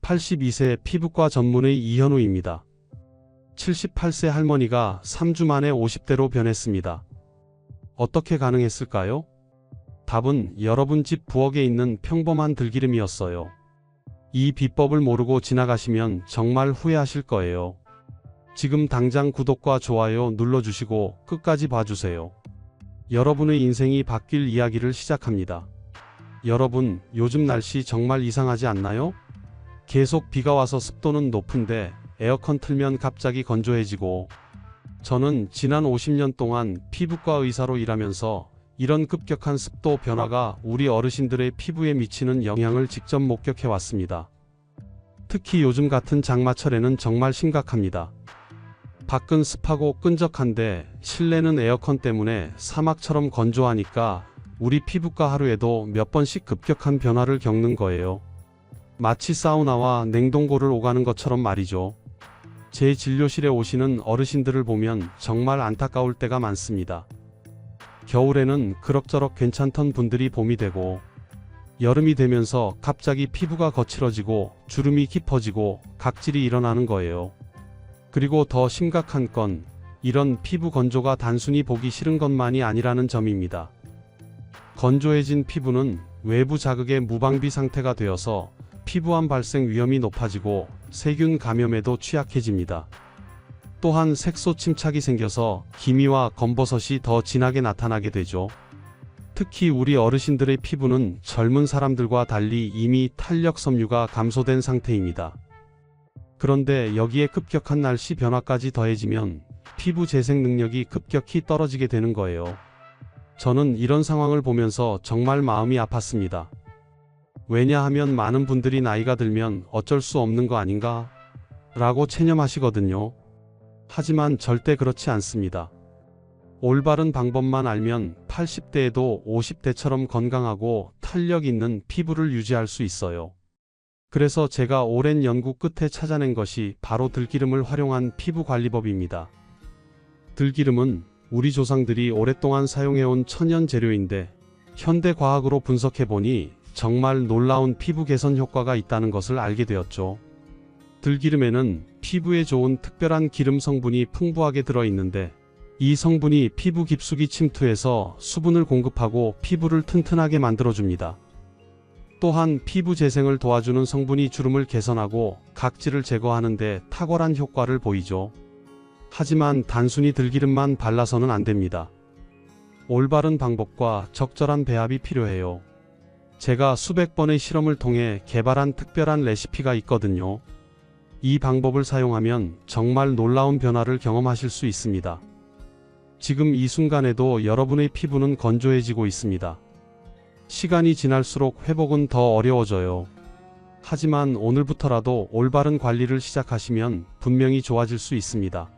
82세 피부과 전문의 이현우입니다. 78세 할머니가 3주 만에 50대로 변했습니다. 어떻게 가능했을까요? 답은 여러분 집 부엌에 있는 평범한 들기름이었어요. 이 비법을 모르고 지나가시면 정말 후회하실 거예요. 지금 당장 구독과 좋아요 눌러주시고 끝까지 봐주세요. 여러분의 인생이 바뀔 이야기를 시작합니다. 여러분, 요즘 날씨 정말 이상하지 않나요? 계속 비가 와서 습도는 높은데 에어컨 틀면 갑자기 건조해지고, 저는 지난 50년 동안 피부과 의사로 일하면서 이런 급격한 습도 변화가 우리 어르신들의 피부에 미치는 영향을 직접 목격해 왔습니다. 특히 요즘 같은 장마철에는 정말 심각합니다. 밖은 습하고 끈적한데 실내는 에어컨 때문에 사막처럼 건조하니까 우리 피부과 하루에도 몇 번씩 급격한 변화를 겪는 거예요. 마치 사우나와 냉동고를 오가는 것처럼 말이죠. 제 진료실에 오시는 어르신들을 보면 정말 안타까울 때가 많습니다. 겨울에는 그럭저럭 괜찮던 분들이 봄이 되고, 여름이 되면서 갑자기 피부가 거칠어지고 주름이 깊어지고 각질이 일어나는 거예요. 그리고 더 심각한 건 이런 피부 건조가 단순히 보기 싫은 것만이 아니라는 점입니다. 건조해진 피부는 외부 자극의 무방비 상태가 되어서 피부암 발생 위험이 높아지고 세균 감염에도 취약해집니다. 또한 색소 침착이 생겨서 기미와 검버섯이 더 진하게 나타나게 되죠. 특히 우리 어르신들의 피부는 젊은 사람들과 달리 이미 탄력 섬유가 감소된 상태입니다. 그런데 여기에 급격한 날씨 변화까지 더해지면 피부 재생 능력이 급격히 떨어지게 되는 거예요. 저는 이런 상황을 보면서 정말 마음이 아팠습니다. 왜냐하면 많은 분들이 나이가 들면 어쩔 수 없는 거 아닌가? 라고 체념하시거든요. 하지만 절대 그렇지 않습니다. 올바른 방법만 알면 80대에도 50대처럼 건강하고 탄력 있는 피부를 유지할 수 있어요. 그래서 제가 오랜 연구 끝에 찾아낸 것이 바로 들기름을 활용한 피부 관리법입니다. 들기름은 우리 조상들이 오랫동안 사용해온 천연 재료인데, 현대 과학으로 분석해보니 정말 놀라운 피부 개선 효과가 있다는 것을 알게 되었죠. 들기름에는 피부에 좋은 특별한 기름 성분이 풍부하게 들어있는데, 이 성분이 피부 깊숙이 침투해서 수분을 공급하고 피부를 튼튼하게 만들어줍니다. 또한 피부 재생을 도와주는 성분이 주름을 개선하고 각질을 제거하는 데 탁월한 효과를 보이죠. 하지만 단순히 들기름만 발라서는 안 됩니다. 올바른 방법과 적절한 배합이 필요해요. 제가 수백 번의 실험을 통해 개발한 특별한 레시피가 있거든요. 이 방법을 사용하면 정말 놀라운 변화를 경험하실 수 있습니다. 지금 이 순간에도 여러분의 피부는 건조해지고 있습니다. 시간이 지날수록 회복은 더 어려워져요. 하지만 오늘부터라도 올바른 관리를 시작하시면 분명히 좋아질 수 있습니다.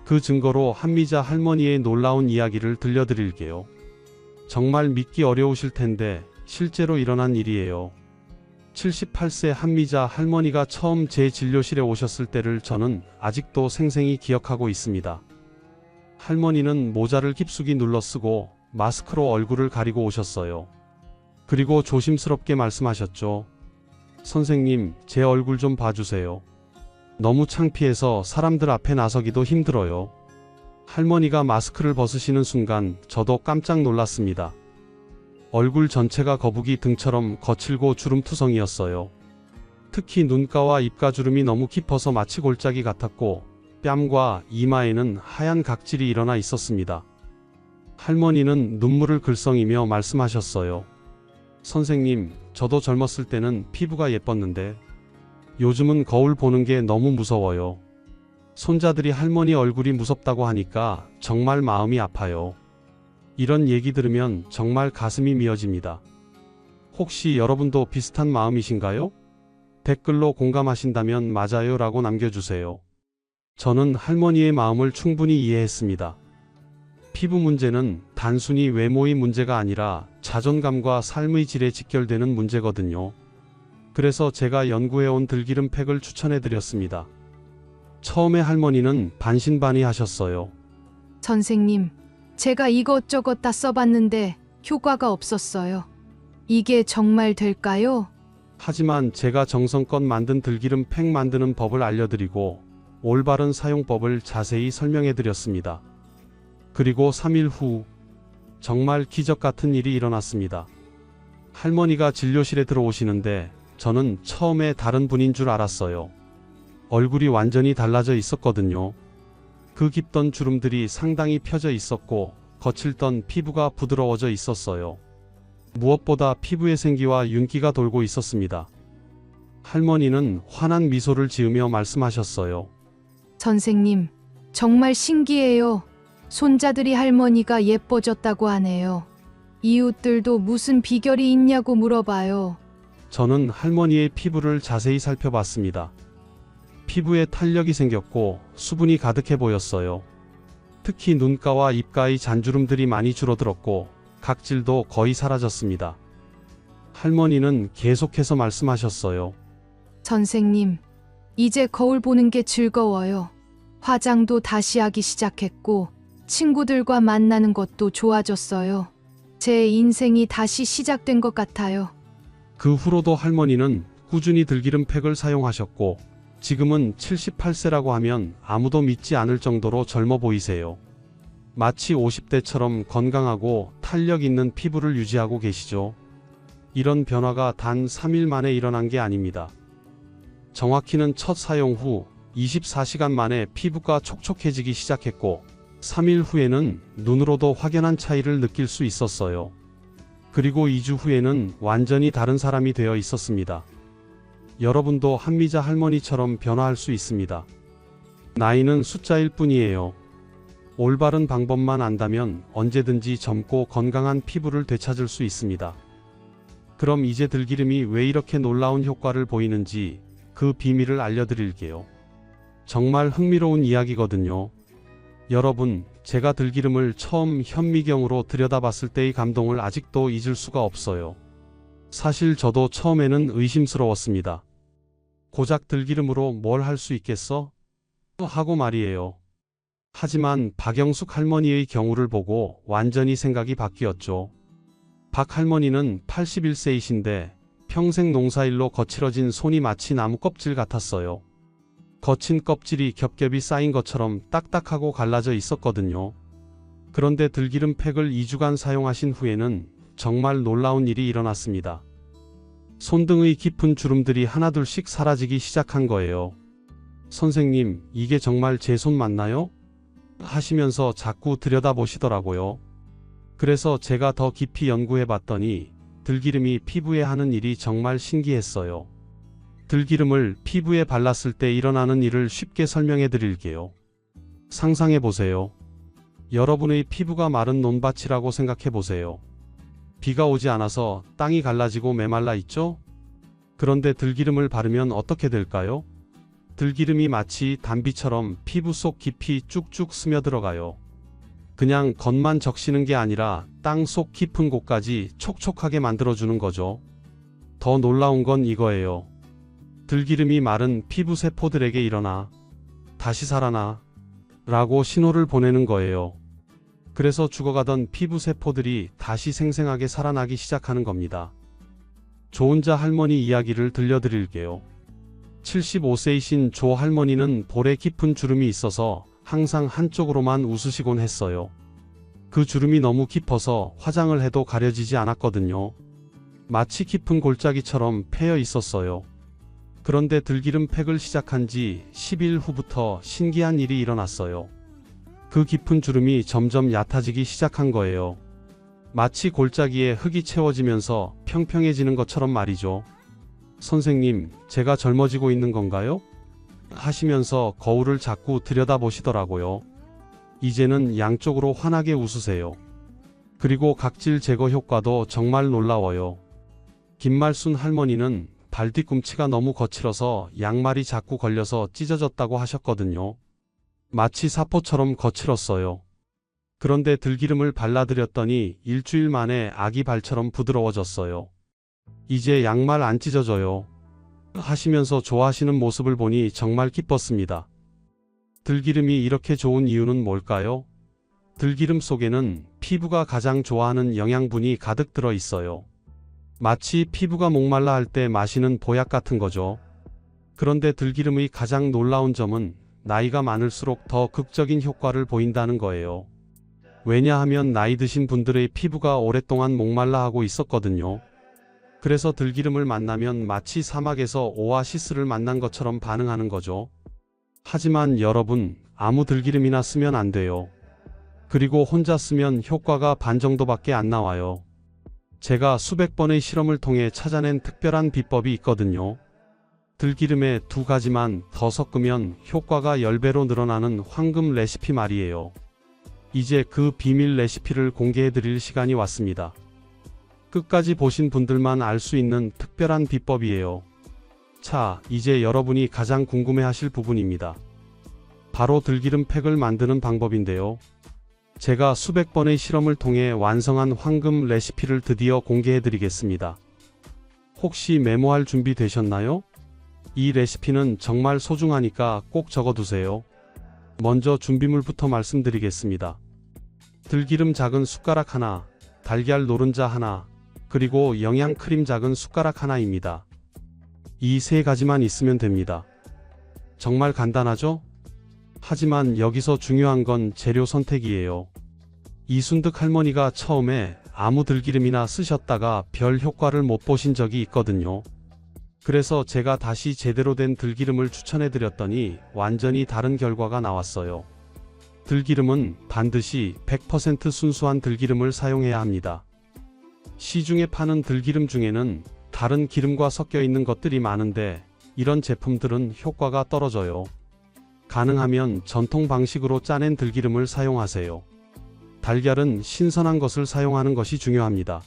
그 증거로 한미자 할머니의 놀라운 이야기를 들려드릴게요. 정말 믿기 어려우실 텐데 실제로 일어난 일이에요. 78세 한미자 할머니가 처음 제 진료실에 오셨을 때를 저는 아직도 생생히 기억하고 있습니다. 할머니는 모자를 깊숙이 눌러 쓰고 마스크로 얼굴을 가리고 오셨어요. 그리고 조심스럽게 말씀하셨죠. 선생님, 제 얼굴 좀 봐주세요. 너무 창피해서 사람들 앞에 나서기도 힘들어요. 할머니가 마스크를 벗으시는 순간 저도 깜짝 놀랐습니다. 얼굴 전체가 거북이 등처럼 거칠고 주름투성이었어요. 특히 눈가와 입가주름이 너무 깊어서 마치 골짜기 같았고, 뺨과 이마에는 하얀 각질이 일어나 있었습니다. 할머니는 눈물을 글썽이며 말씀하셨어요. 선생님, 저도 젊었을 때는 피부가 예뻤는데 요즘은 거울 보는 게 너무 무서워요. 손자들이 할머니 얼굴이 무섭다고 하니까 정말 마음이 아파요. 이런 얘기 들으면 정말 가슴이 미어집니다. 혹시 여러분도 비슷한 마음이신가요? 댓글로 공감하신다면 맞아요 라고 남겨주세요. 저는 할머니의 마음을 충분히 이해했습니다. 피부 문제는 단순히 외모의 문제가 아니라 자존감과 삶의 질에 직결되는 문제거든요. 그래서 제가 연구해온 들기름 팩을 추천해드렸습니다. 처음에 할머니는 반신반의하셨어요. 선생님, 제가 이것저것 다 써봤는데 효과가 없었어요. 이게 정말 될까요? 하지만 제가 정성껏 만든 들기름 팩 만드는 법을 알려드리고 올바른 사용법을 자세히 설명해드렸습니다. 그리고 3일 후 정말 기적 같은 일이 일어났습니다. 할머니가 진료실에 들어오시는데 저는 처음에 다른 분인 줄 알았어요. 얼굴이 완전히 달라져 있었거든요. 그 깊던 주름들이 상당히 펴져 있었고 거칠던 피부가 부드러워져 있었어요. 무엇보다 피부에 생기와 윤기가 돌고 있었습니다. 할머니는 환한 미소를 지으며 말씀하셨어요. 선생님, 정말 신기해요. 손자들이 할머니가 예뻐졌다고 하네요. 이웃들도 무슨 비결이 있냐고 물어봐요. 저는 할머니의 피부를 자세히 살펴봤습니다. 피부에 탄력이 생겼고 수분이 가득해 보였어요. 특히 눈가와 입가의 잔주름들이 많이 줄어들었고 각질도 거의 사라졌습니다. 할머니는 계속해서 말씀하셨어요. 선생님, 이제 거울 보는 게 즐거워요. 화장도 다시 하기 시작했고 친구들과 만나는 것도 좋아졌어요. 제 인생이 다시 시작된 것 같아요. 그 후로도 할머니는 꾸준히 들기름 팩을 사용하셨고 지금은 78세라고 하면 아무도 믿지 않을 정도로 젊어 보이세요. 마치 50대처럼 건강하고 탄력 있는 피부를 유지하고 계시죠. 이런 변화가 단 3일 만에 일어난 게 아닙니다. 정확히는 첫 사용 후 24시간 만에 피부가 촉촉해지기 시작했고 3일 후에는 눈으로도 확연한 차이를 느낄 수 있었어요. 그리고 2주 후에는 완전히 다른 사람이 되어 있었습니다. 여러분도 한미자 할머니처럼 변화할 수 있습니다. 나이는 숫자일 뿐이에요. 올바른 방법만 안다면 언제든지 젊고 건강한 피부를 되찾을 수 있습니다. 그럼 이제 들기름이 왜 이렇게 놀라운 효과를 보이는지 그 비밀을 알려드릴게요. 정말 흥미로운 이야기거든요. 여러분, 제가 들기름을 처음 현미경으로 들여다봤을 때의 감동을 아직도 잊을 수가 없어요. 사실 저도 처음에는 의심스러웠습니다. 고작 들기름으로 뭘 할 수 있겠어? 하고 말이에요. 하지만 박영숙 할머니의 경우를 보고 완전히 생각이 바뀌었죠. 박 할머니는 81세이신데 평생 농사일로 거칠어진 손이 마치 나무 껍질 같았어요. 거친 껍질이 겹겹이 쌓인 것처럼 딱딱하고 갈라져 있었거든요. 그런데 들기름 팩을 2주간 사용하신 후에는 정말 놀라운 일이 일어났습니다. 손등의 깊은 주름들이 하나둘씩 사라지기 시작한 거예요. 선생님, 이게 정말 제 손 맞나요? 하시면서 자꾸 들여다보시더라고요. 그래서 제가 더 깊이 연구해 봤더니 들기름이 피부에 하는 일이 정말 신기했어요. 들기름을 피부에 발랐을 때 일어나는 일을 쉽게 설명해 드릴게요. 상상해 보세요. 여러분의 피부가 마른 논밭이라고 생각해 보세요. 비가 오지 않아서 땅이 갈라지고 메말라 있죠? 그런데 들기름을 바르면 어떻게 될까요? 들기름이 마치 단비처럼 피부 속 깊이 쭉쭉 스며들어가요. 그냥 겉만 적시는 게 아니라 땅 속 깊은 곳까지 촉촉하게 만들어주는 거죠. 더 놀라운 건 이거예요. 들기름이 마른 피부 세포들에게 일어나, 다시 살아나 라고 신호를 보내는 거예요. 그래서 죽어가던 피부 세포들이 다시 생생하게 살아나기 시작하는 겁니다. 조은자 할머니 이야기를 들려드릴게요. 75세이신 조 할머니는 볼에 깊은 주름이 있어서 항상 한쪽으로만 웃으시곤 했어요. 그 주름이 너무 깊어서 화장을 해도 가려지지 않았거든요. 마치 깊은 골짜기처럼 패여 있었어요. 그런데 들기름 팩을 시작한 지 10일 후부터 신기한 일이 일어났어요. 그 깊은 주름이 점점 얕아지기 시작한 거예요. 마치 골짜기에 흙이 채워지면서 평평해지는 것처럼 말이죠. 선생님, 제가 젊어지고 있는 건가요? 하시면서 거울을 자꾸 들여다보시더라고요. 이제는 양쪽으로 환하게 웃으세요. 그리고 각질 제거 효과도 정말 놀라워요. 김말순 할머니는 발 뒤꿈치가 너무 거칠어서 양말이 자꾸 걸려서 찢어졌다고 하셨거든요. 마치 사포처럼 거칠었어요. 그런데 들기름을 발라드렸더니 일주일 만에 아기 발처럼 부드러워졌어요. 이제 양말 안 찢어져요. 하시면서 좋아하시는 모습을 보니 정말 기뻤습니다. 들기름이 이렇게 좋은 이유는 뭘까요? 들기름 속에는 피부가 가장 좋아하는 영양분이 가득 들어 있어요. 마치 피부가 목말라 할 때 마시는 보약 같은 거죠. 그런데 들기름의 가장 놀라운 점은 나이가 많을수록 더 극적인 효과를 보인다는 거예요. 왜냐하면 나이 드신 분들의 피부가 오랫동안 목말라 하고 있었거든요. 그래서 들기름을 만나면 마치 사막에서 오아시스를 만난 것처럼 반응하는 거죠. 하지만 여러분, 아무 들기름이나 쓰면 안 돼요. 그리고 혼자 쓰면 효과가 반 정도밖에 안 나와요. 제가 수백 번의 실험을 통해 찾아낸 특별한 비법이 있거든요. 들기름에 2가지만 더 섞으면 효과가 10배로 늘어나는 황금 레시피 말이에요. 이제 그 비밀 레시피를 공개해 드릴 시간이 왔습니다. 끝까지 보신 분들만 알 수 있는 특별한 비법이에요. 자, 이제 여러분이 가장 궁금해하실 부분입니다. 바로 들기름 팩을 만드는 방법인데요. 제가 수백 번의 실험을 통해 완성한 황금 레시피를 드디어 공개해 드리겠습니다. 혹시 메모할 준비 되셨나요? 이 레시피는 정말 소중하니까 꼭 적어두세요. 먼저 준비물부터 말씀드리겠습니다. 들기름 작은 숟가락 하나, 달걀 노른자 하나, 그리고 영양크림 작은 숟가락 하나입니다. 이 3가지만 있으면 됩니다. 정말 간단하죠? 하지만 여기서 중요한 건 재료 선택이에요. 이순득 할머니가 처음에 아무 들기름이나 쓰셨다가 별 효과를 못 보신 적이 있거든요. 그래서 제가 다시 제대로 된 들기름을 추천해 드렸더니 완전히 다른 결과가 나왔어요. 들기름은 반드시 100% 순수한 들기름을 사용해야 합니다. 시중에 파는 들기름 중에는 다른 기름과 섞여 있는 것들이 많은데 이런 제품들은 효과가 떨어져요. 가능하면 전통 방식으로 짜낸 들기름을 사용하세요. 달걀은 신선한 것을 사용하는 것이 중요합니다.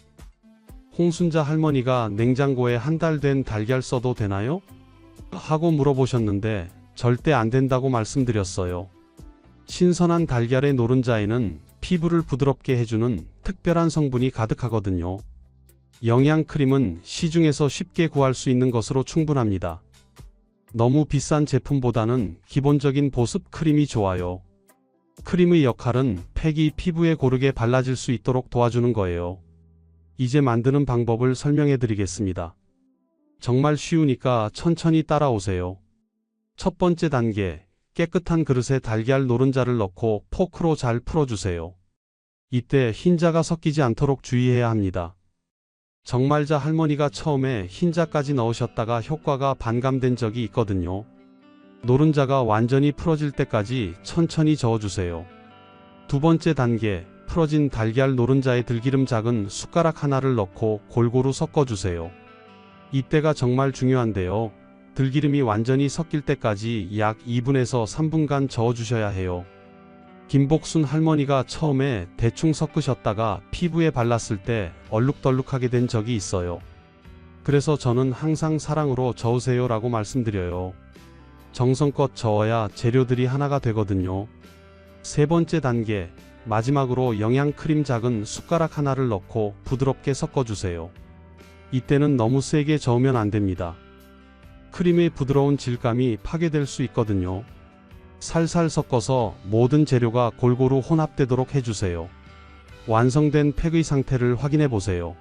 홍순자 할머니가 냉장고에 한 달 된 달걀 써도 되나요? 하고 물어보셨는데 절대 안 된다고 말씀드렸어요. 신선한 달걀의 노른자에는 피부를 부드럽게 해주는 특별한 성분이 가득하거든요. 영양크림은 시중에서 쉽게 구할 수 있는 것으로 충분합니다. 너무 비싼 제품보다는 기본적인 보습 크림이 좋아요. 크림의 역할은 팩이 피부에 고르게 발라질 수 있도록 도와주는 거예요. 이제 만드는 방법을 설명해 드리겠습니다. 정말 쉬우니까 천천히 따라오세요. 첫 번째 단계, 깨끗한 그릇에 달걀 노른자를 넣고 포크로 잘 풀어주세요. 이때 흰자가 섞이지 않도록 주의해야 합니다. 정말자 할머니가 처음에 흰자까지 넣으셨다가 효과가 반감된 적이 있거든요. 노른자가 완전히 풀어질 때까지 천천히 저어주세요. 두 번째 단계, 풀어진 달걀 노른자에 들기름 작은 숟가락 하나를 넣고 골고루 섞어주세요. 이때가 정말 중요한데요. 들기름이 완전히 섞일 때까지 약 2분에서 3분간 저어주셔야 해요. 김복순 할머니가 처음에 대충 섞으셨다가 피부에 발랐을 때 얼룩덜룩하게 된 적이 있어요. 그래서 저는 항상 사랑으로 저으세요 라고 말씀드려요. 정성껏 저어야 재료들이 하나가 되거든요. 세 번째 단계, 마지막으로 영양크림 작은 숟가락 하나를 넣고 부드럽게 섞어주세요. 이때는 너무 세게 저으면 안 됩니다. 크림의 부드러운 질감이 파괴될 수 있거든요. 살살 섞어서 모든 재료가 골고루 혼합되도록 해주세요. 완성된 팩의 상태를 확인해 보세요.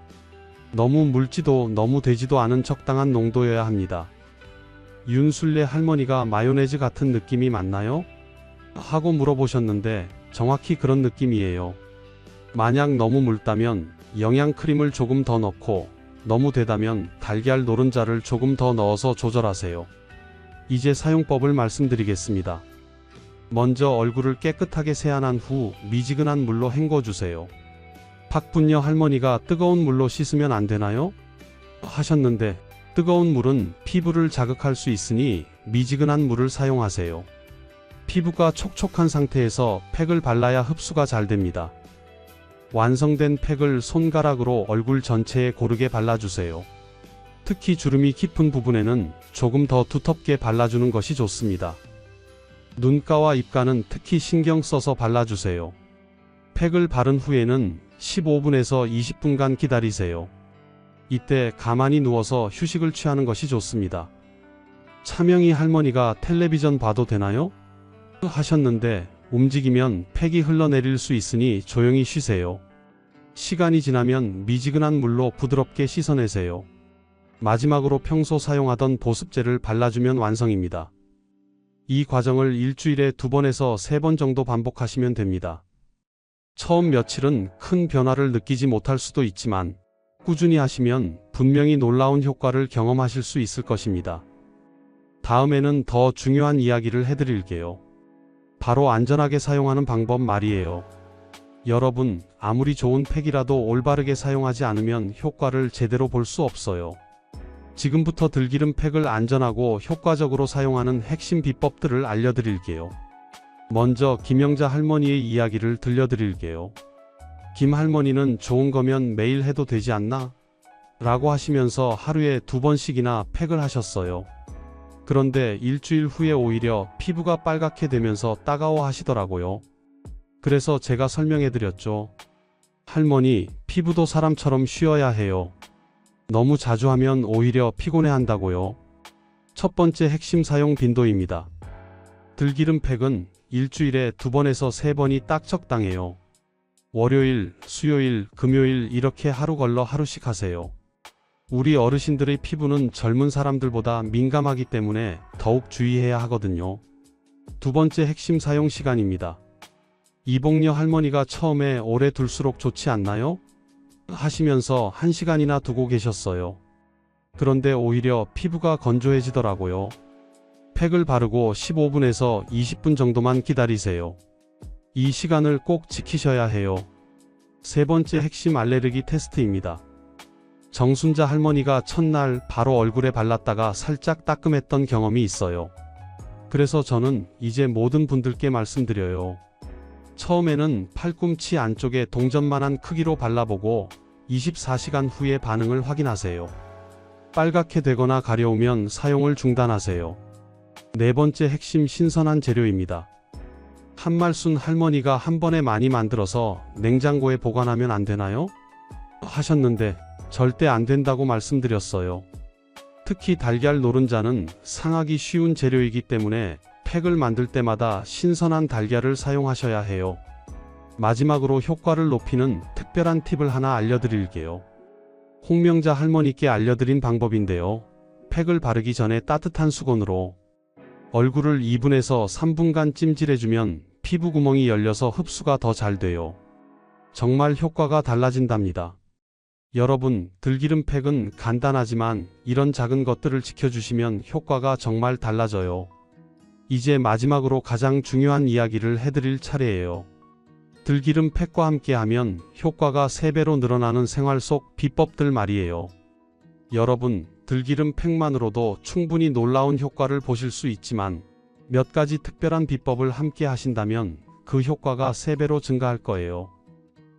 너무 묽지도 너무 되지도 않은 적당한 농도여야 합니다. 윤술래 할머니가 마요네즈 같은 느낌이 맞나요? 하고 물어보셨는데 정확히 그런 느낌이에요. 만약 너무 묽다면 영양크림을 조금 더 넣고 너무 되다면 달걀 노른자를 조금 더 넣어서 조절하세요. 이제 사용법을 말씀드리겠습니다. 먼저 얼굴을 깨끗하게 세안한 후 미지근한 물로 헹궈주세요. 박분녀 할머니가 뜨거운 물로 씻으면 안 되나요? 하셨는데 뜨거운 물은 피부를 자극할 수 있으니 미지근한 물을 사용하세요. 피부가 촉촉한 상태에서 팩을 발라야 흡수가 잘 됩니다. 완성된 팩을 손가락으로 얼굴 전체에 고르게 발라주세요. 특히 주름이 깊은 부분에는 조금 더 두텁게 발라주는 것이 좋습니다. 눈가와 입가는 특히 신경 써서 발라주세요. 팩을 바른 후에는 15분에서 20분간 기다리세요. 이때 가만히 누워서 휴식을 취하는 것이 좋습니다. 차명희 할머니가 텔레비전 봐도 되나요? 하셨는데 움직이면 팩이 흘러내릴 수 있으니 조용히 쉬세요. 시간이 지나면 미지근한 물로 부드럽게 씻어내세요. 마지막으로 평소 사용하던 보습제를 발라주면 완성입니다. 이 과정을 일주일에 2번에서 3번 정도 반복하시면 됩니다. 처음 며칠은 큰 변화를 느끼지 못할 수도 있지만 꾸준히 하시면 분명히 놀라운 효과를 경험하실 수 있을 것입니다. 다음에는 더 중요한 이야기를 해드릴게요. 바로 안전하게 사용하는 방법 말이에요. 여러분, 아무리 좋은 팩이라도 올바르게 사용하지 않으면 효과를 제대로 볼 수 없어요. 지금부터 들기름 팩을 안전하고 효과적으로 사용하는 핵심 비법들을 알려드릴게요. 먼저 김영자 할머니의 이야기를 들려드릴게요. 김 할머니는 좋은 거면 매일 해도 되지 않나? 라고 하시면서 하루에 2번씩이나 팩을 하셨어요. 그런데 일주일 후에 오히려 피부가 빨갛게 되면서 따가워 하시더라고요. 그래서 제가 설명해드렸죠. 할머니, 피부도 사람처럼 쉬어야 해요. 너무 자주 하면 오히려 피곤해 한다고요. 첫 번째 핵심 사용 빈도입니다. 들기름 팩은 일주일에 2번에서 3번이 딱 적당해요. 월요일, 수요일, 금요일 이렇게 하루 걸러 하루씩 하세요. 우리 어르신들의 피부는 젊은 사람들보다 민감하기 때문에 더욱 주의해야 하거든요. 두 번째 핵심 사용 시간입니다. 이복녀 할머니가 처음에 오래 둘수록 좋지 않나요? 하시면서 1시간이나 두고 계셨어요. 그런데 오히려 피부가 건조해지더라고요. 팩을 바르고 15분에서 20분 정도만 기다리세요. 이 시간을 꼭 지키셔야 해요. 세 번째 핵심 알레르기 테스트입니다. 정순자 할머니가 첫날 바로 얼굴에 발랐다가 살짝 따끔했던 경험이 있어요. 그래서 저는 이제 모든 분들께 말씀드려요. 처음에는 팔꿈치 안쪽에 동전만한 크기로 발라보고 24시간 후에 반응을 확인하세요. 빨갛게 되거나 가려우면 사용을 중단하세요. 네 번째 핵심 신선한 재료입니다. 한말순 할머니가 한 번에 많이 만들어서 냉장고에 보관하면 안 되나요? 하셨는데 절대 안 된다고 말씀드렸어요. 특히 달걀 노른자는 상하기 쉬운 재료이기 때문에 팩을 만들 때마다 신선한 달걀을 사용하셔야 해요. 마지막으로 효과를 높이는 특별한 팁을 하나 알려드릴게요. 홍명자 할머니께 알려드린 방법인데요. 팩을 바르기 전에 따뜻한 수건으로 얼굴을 2분에서 3분간 찜질해주면 피부 구멍이 열려서 흡수가 더 잘 돼요. 정말 효과가 달라진답니다. 여러분, 들기름 팩은 간단하지만 이런 작은 것들을 지켜주시면 효과가 정말 달라져요. 이제 마지막으로 가장 중요한 이야기를 해드릴 차례예요. 들기름 팩과 함께하면 효과가 3배로 늘어나는 생활 속 비법들 말이에요. 여러분, 들기름 팩만으로도 충분히 놀라운 효과를 보실 수 있지만 몇 가지 특별한 비법을 함께 하신다면 그 효과가 3배로 증가할 거예요.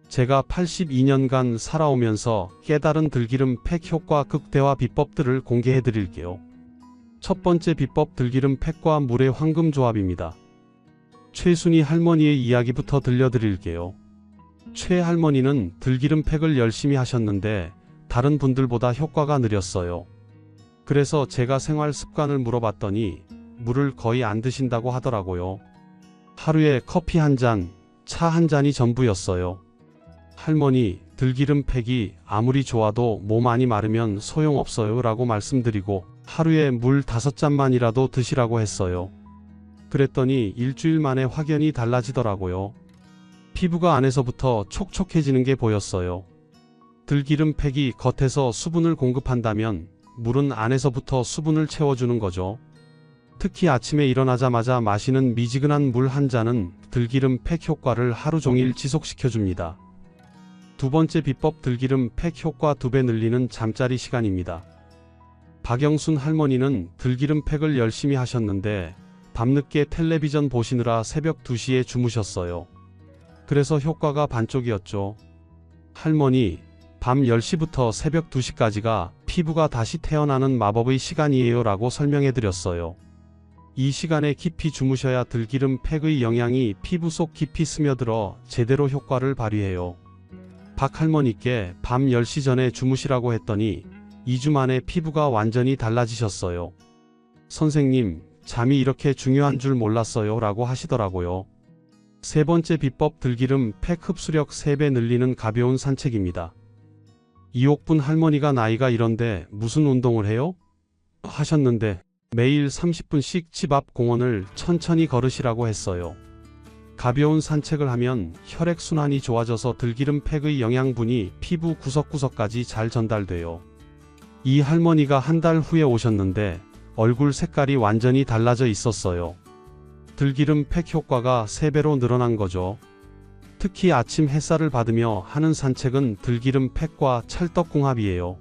제가 82년간 살아오면서 깨달은 들기름 팩 효과 극대화 비법들을 공개해 드릴게요. 첫 번째 비법, 들기름 팩과 물의 황금 조합입니다. 최순희 할머니의 이야기부터 들려드릴게요. 최 할머니는 들기름 팩을 열심히 하셨는데 다른 분들보다 효과가 느렸어요. 그래서 제가 생활 습관을 물어봤더니 물을 거의 안 드신다고 하더라고요. 하루에 커피 한 잔, 차 한 잔이 전부였어요. 할머니, 들기름 팩이 아무리 좋아도 몸 안이 마르면 소용없어요 라고 말씀드리고 하루에 물 5잔만이라도 드시라고 했어요. 그랬더니 일주일 만에 확연히 달라지더라고요. 피부가 안에서부터 촉촉해지는 게 보였어요. 들기름 팩이 겉에서 수분을 공급한다면 물은 안에서부터 수분을 채워주는 거죠. 특히 아침에 일어나자마자 마시는 미지근한 물 한 잔은 들기름 팩 효과를 하루 종일 지속시켜줍니다. 두 번째 비법, 들기름 팩 효과 2배 늘리는 잠자리 시간입니다. 박영순 할머니는 들기름 팩을 열심히 하셨는데 밤늦게 텔레비전 보시느라 새벽 2시에 주무셨어요. 그래서 효과가 반쪽이었죠. 할머니, 밤 10시부터 새벽 2시까지가 피부가 다시 태어나는 마법의 시간이에요 라고 설명해 드렸어요. 이 시간에 깊이 주무셔야 들기름 팩의 영양이 피부 속 깊이 스며들어 제대로 효과를 발휘해요. 박 할머니께 밤 10시 전에 주무시라고 했더니 2주 만에 피부가 완전히 달라지셨어요. 선생님, 잠이 이렇게 중요한 줄 몰랐어요 라고 하시더라고요. 세 번째 비법 들기름 팩 흡수력 3배 늘리는 가벼운 산책입니다. 이옥분 할머니가 나이가 이런데 무슨 운동을 해요? 하셨는데 매일 30분씩 집 앞 공원을 천천히 걸으시라고 했어요. 가벼운 산책을 하면 혈액순환이 좋아져서 들기름 팩의 영양분이 피부 구석구석까지 잘 전달돼요. 이 할머니가 한 달 후에 오셨는데 얼굴 색깔이 완전히 달라져 있었어요. 들기름 팩 효과가 3배로 늘어난 거죠. 특히 아침 햇살을 받으며 하는 산책은 들기름 팩과 찰떡궁합이에요.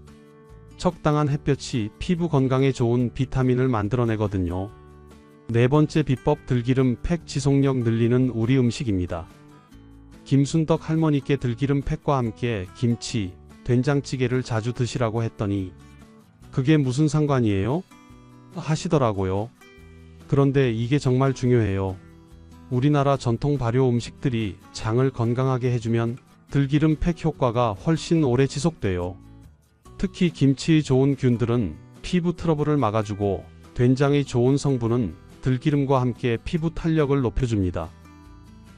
적당한 햇볕이 피부 건강에 좋은 비타민을 만들어내거든요. 네 번째 비법 들기름 팩 지속력 늘리는 우리 음식입니다. 김순덕 할머니께 들기름 팩과 함께 김치, 된장찌개를 자주 드시라고 했더니 그게 무슨 상관이에요? 하시더라고요. 그런데 이게 정말 중요해요. 우리나라 전통 발효 음식들이 장을 건강하게 해주면 들기름 팩 효과가 훨씬 오래 지속돼요. 특히 김치의 좋은 균들은 피부 트러블을 막아주고 된장의 좋은 성분은 들기름과 함께 피부 탄력을 높여줍니다.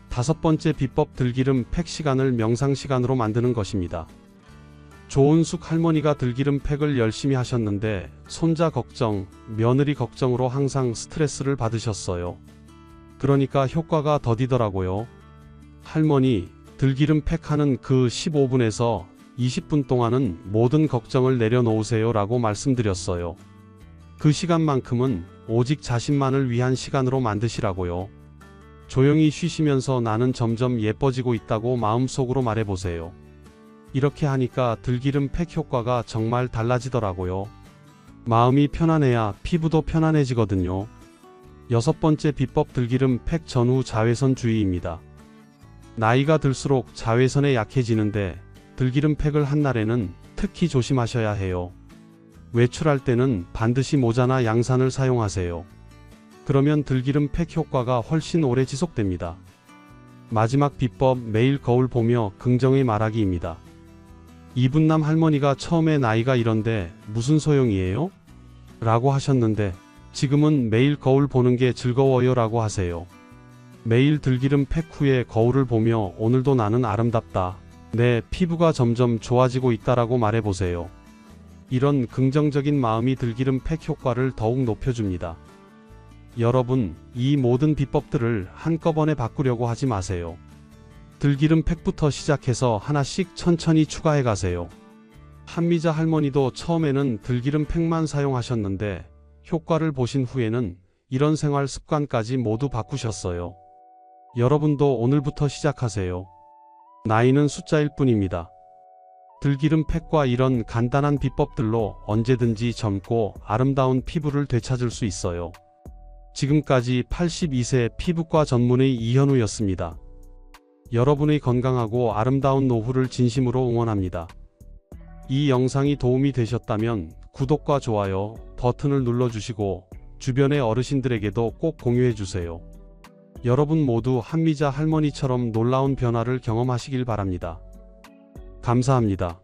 다섯 번째 비법 들기름 팩 시간을 명상 시간으로 만드는 것입니다. 조은숙 할머니가 들기름 팩을 열심히 하셨는데 손자 걱정, 며느리 걱정으로 항상 스트레스를 받으셨어요. 그러니까 효과가 더디더라고요. 할머니, 들기름 팩 하는 그 15분에서 20분 동안은 모든 걱정을 내려놓으세요 라고 말씀드렸어요. 그 시간만큼은 오직 자신만을 위한 시간으로 만드시라고요. 조용히 쉬시면서 나는 점점 예뻐지고 있다고 마음속으로 말해보세요. 이렇게 하니까 들기름 팩 효과가 정말 달라지더라고요. 마음이 편안해야 피부도 편안해지거든요. 여섯 번째 비법 들기름 팩 전후 자외선 주의입니다. 나이가 들수록 자외선에 약해지는데 들기름 팩을 한 날에는 특히 조심하셔야 해요. 외출할 때는 반드시 모자나 양산을 사용하세요. 그러면 들기름 팩 효과가 훨씬 오래 지속됩니다. 마지막 비법 매일 거울 보며 긍정의 말하기입니다. 이분남 할머니가 처음에 나이가 이런데 무슨 소용이에요? 라고 하셨는데 지금은 매일 거울 보는 게 즐거워요 라고 하세요. 매일 들기름 팩 후에 거울을 보며 오늘도 나는 아름답다. 내 피부가 점점 좋아지고 있다라고 말해보세요. 이런 긍정적인 마음이 들기름 팩 효과를 더욱 높여줍니다. 여러분, 이 모든 비법들을 한꺼번에 바꾸려고 하지 마세요. 들기름 팩부터 시작해서 하나씩 천천히 추가해 가세요. 한미자 할머니도 처음에는 들기름 팩만 사용하셨는데 효과를 보신 후에는 이런 생활 습관까지 모두 바꾸셨어요. 여러분도 오늘부터 시작하세요. 나이는 숫자일 뿐입니다. 들기름 팩과 이런 간단한 비법들로 언제든지 젊고 아름다운 피부를 되찾을 수 있어요. 지금까지 82세 피부과 전문의 이현우였습니다. 여러분의 건강하고 아름다운 노후를 진심으로 응원합니다. 이 영상이 도움이 되셨다면 구독과 좋아요 버튼을 눌러주시고 주변의 어르신들에게도 꼭 공유해주세요. 여러분 모두 한미자 할머니처럼 놀라운 변화를 경험하시길 바랍니다. 감사합니다.